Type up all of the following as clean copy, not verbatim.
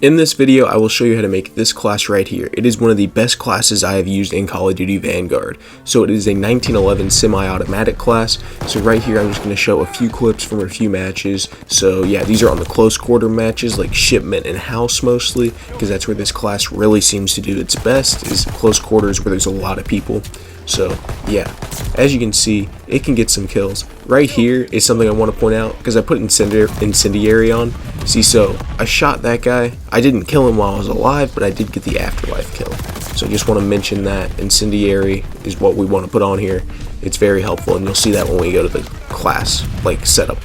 In this video, I will show you how to make this class right here. It is one of the best classes I have used in Call of Duty Vanguard. So it is a 1911 semi-automatic class. So right here, I'm just going to show a few clips from a few matches. So yeah, these are on the close quarter matches like Shipment and House mostly, because that's where this class really seems to do its best, is close quarters where there's a lot of people. So yeah, as you can see, it can get some kills. Right here is something I want to point out because I put incendiary on. See, so I shot that guy. I didn't kill him while I was alive, but I did get the afterlife kill. So I just want to mention that incendiary is what we want to put on here. It's very helpful, and you'll see that when we go to the class like setup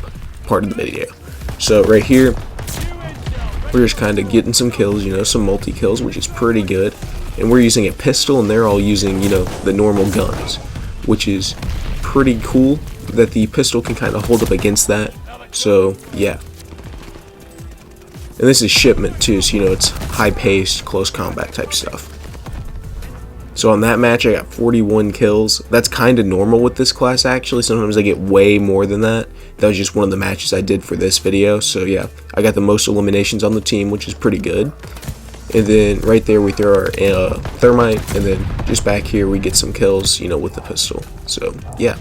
part of the video. So right here, we're just kind of getting some kills, you know, some multi kills, which is pretty good. And we're using a pistol, and they're all using, you know, the normal guns, which is pretty cool that the pistol can kind of hold up against that. So yeah, and this is Shipment too, so you know it's high-paced, close combat type stuff. So on that match, I got 41 kills. That's kind of normal with this class, actually. Sometimes I get way more than that. That was just one of the matches I did for this video. So yeah, I got the most eliminations on the team, which is pretty good. And then right there we throw our thermite, and then just back here we get some kills, you know, with the pistol. So yeah,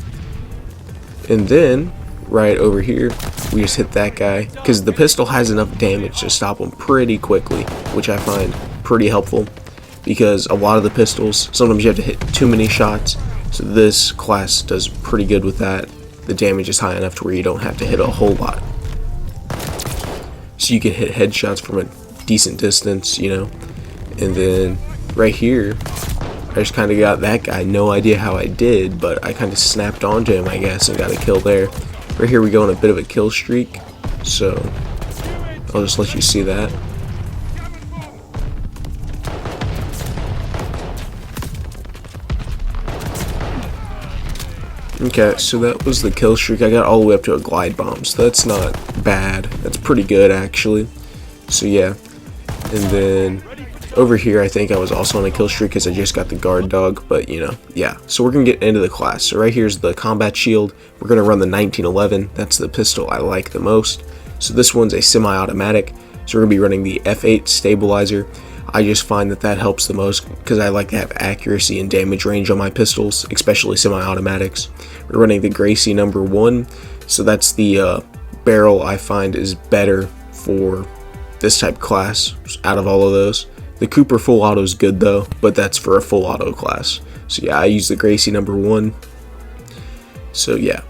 and then right over here we just hit that guy because the pistol has enough damage to stop him pretty quickly, which I find pretty helpful because a lot of the pistols, sometimes you have to hit too many shots. So this class does pretty good with that. The damage is high enough to where you don't have to hit a whole lot, so you can hit headshots from a decent distance, you know. And then right here I just kind of got that guy. No idea how I did, but I kind of snapped onto him, I guess, and got a kill there. Right here we go on a bit of a kill streak, so I'll just let you see that. Okay, so that was the kill streak. I got all the way up to a glide bomb, so that's not bad. That's pretty good, actually. So yeah, and then over here I think I was also on a kill streak because I just got the guard dog, but you know, yeah. So we're gonna get into the class. So right here's the combat shield. We're gonna run the 1911. That's the pistol I like the most. So this one's a semi-automatic, so we're gonna be running the F8 stabilizer. I just find that that helps the most because I like to have accuracy and damage range on my pistols, especially semi-automatics. We're running the Gracie #1, so that's the barrel I find is better for this type class out of all of those. The Cooper full auto is good though, but that's for a full auto class. So yeah, I use the Gracie #1. So yeah,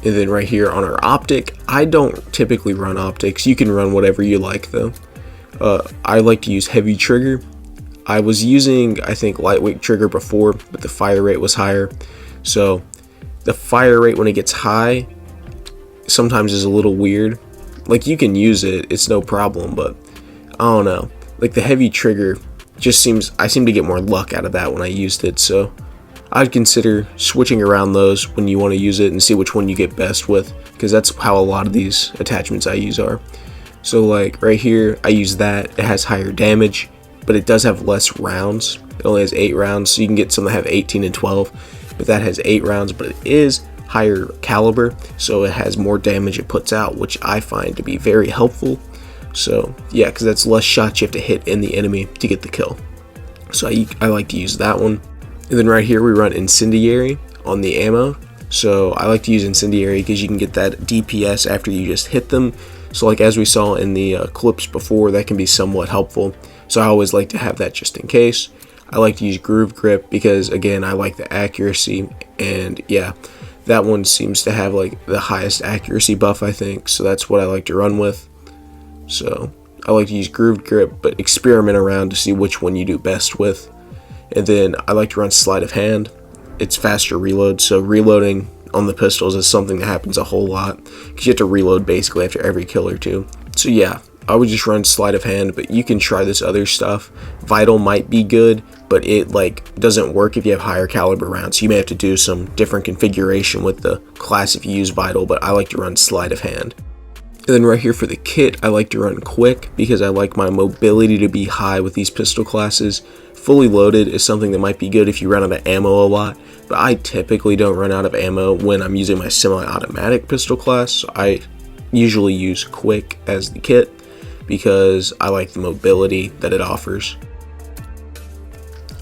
and then right here on our optic, I don't typically run optics. You can run whatever you like though. I like to use heavy trigger. I was using, I think, lightweight trigger before, but the fire rate was higher. So the fire rate when it gets high sometimes is a little weird. Like, you can use it, it's no problem, but I don't know. Like, the heavy trigger just seems, I seem to get more luck out of that when I used it, so I'd consider switching around those when you want to use it and see which one you get best with, because that's how a lot of these attachments I use are. So like right here, I use that. It has higher damage, but it does have less rounds. It only has 8 rounds, so you can get some that have 18 and 12, but that has 8 rounds, but it is higher caliber, so it has more damage it puts out, which I find to be very helpful. So yeah, because that's less shots you have to hit in the enemy to get the kill. So I like to use that one. And then right here we run incendiary on the ammo. So I like to use incendiary because you can get that DPS after you just hit them. So like as we saw in the clips before, that can be somewhat helpful. So I always like to have that just in case. I like to use groove grip because, again, I like the accuracy, and yeah, that one seems to have like the highest accuracy buff, I think. So that's what I like to run with. So I like to use groove grip, but experiment around to see which one you do best with. And then I like to run sleight of hand. It's faster reload, so reloading on the pistols is something that happens a whole lot because you have to reload basically after every kill or two. So yeah, I would just run sleight of hand, but you can try this other stuff. Vital might be good, but it like doesn't work if you have higher caliber rounds. You may have to do some different configuration with the class if you use Vital, but I like to run sleight of hand. And then right here for the kit, I like to run quick because I like my mobility to be high with these pistol classes. Fully loaded is something that might be good if you run out of ammo a lot, but I typically don't run out of ammo when I'm using my semi-automatic pistol class, so I usually use quick as the kit. because I like the mobility that it offers.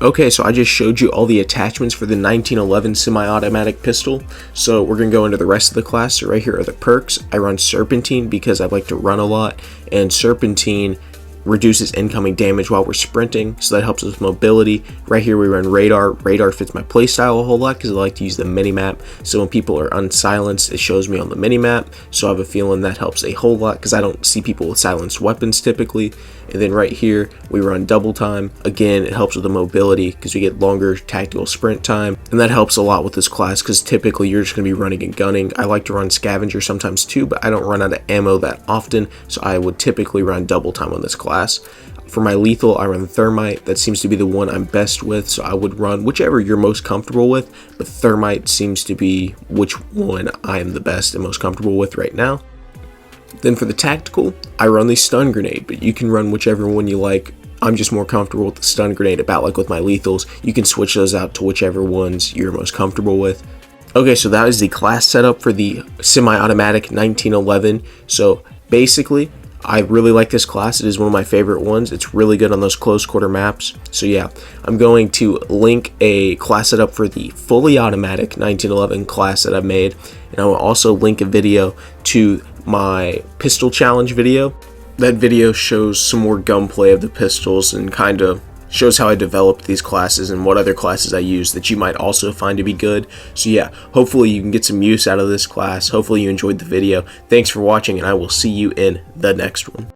Okay, so I just showed you all the attachments for the 1911 semi-automatic pistol, so we're going to go into the rest of the class. So right here are the perks. I run Serpentine because I like to run a lot, and Serpentine reduces incoming damage while we're sprinting, so that helps with mobility. Right here we run Radar. Radar fits my playstyle a whole lot because I like to use the minimap, so when people are unsilenced it shows me on the minimap, so I have a feeling that helps a whole lot because I don't see people with silenced weapons typically. And then right here we run Double Time. Again, it helps with the mobility because we get longer tactical sprint time, and that helps a lot with this class because typically you're just going to be running and gunning. I like to run Scavenger sometimes too, but I don't run out of ammo that often, so I would typically run Double Time on this class. For my lethal, I run Thermite. That seems to be the one I'm best with, so I would run whichever you're most comfortable with, but Thermite seems to be which one I am the best and most comfortable with right now. Then for the tactical, I run the Stun Grenade, but you can run whichever one you like. I'm just more comfortable with the Stun Grenade, about like with my lethals. You can switch those out to whichever ones you're most comfortable with. Okay, so that is the class setup for the semi-automatic 1911. So basically, I really like this class. It is one of my favorite ones. It's really good on those close quarter maps. So yeah, I'm going to link a class setup for the fully automatic 1911 class that I've made, and I will also link a video to my pistol challenge video. That video shows some more gunplay of the pistols and kind of shows how I developed these classes and what other classes I use that you might also find to be good. So yeah, hopefully you can get some use out of this class. Hopefully you enjoyed the video. Thanks for watching, and I will see you in the next one.